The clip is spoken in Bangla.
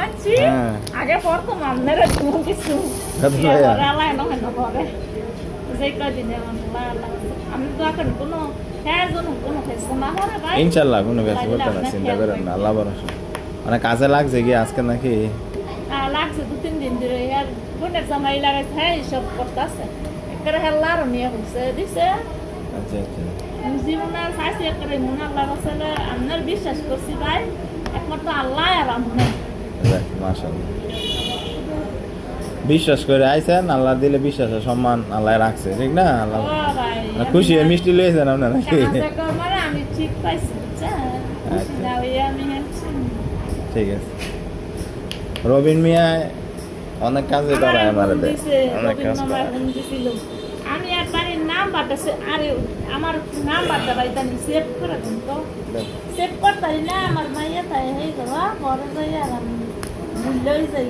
মানছি আগে পড়তো মামনের কিছু আল্লাহ নয় না পরে সেই কদিনে আমি তো এখন কোনো হ্যাঁ কোনো ফেসবুক না হলে ভাই ইনশাল্লাহ কোনো কাজ করতে না, চিন্তা করেন না, আল্লাহ ভরসা। মানে কাজে লাগছে কি আজকে নাকি? লাগছে 2-3 দিন ধরে আর বোনের জামাই লাগাইছে হ্যাঁ সব করতেছে একটা হেল্লার নিয়ে হচ্ছে দিছে। আচ্ছা আচ্ছা, জীবনের খাইছি একটা মন আল্লাহ আসলে আপনার বিশ্বাস করছি ভাই একমাত্র আল্লাহ আর আমি মাশাআল্লাহ। বিশ্বাস করে আইছেন, আল্লাহ দিলে বিশ্বাস আর সম্মান আল্লাহ রাখছে, ঠিক না? আল্লাহ খুশি হয়ে মিষ্টি লইছেন আপনারা নাকি? মানে আমি ঠিক পাইছি আমি ঠিক আছে। রবিন মিয়া অনেক কাজে করায় আমাদের, অনেক কাজ করে। আমি আর বাড়ির নাম বাতাসে আরে আমার নাম বাতা ভাই তানি সেভ করে দেন তো সেভ করতে না আমার মাইয়া তাই হয়ে গেল পরে যাই আর আমি ভুললেই যাই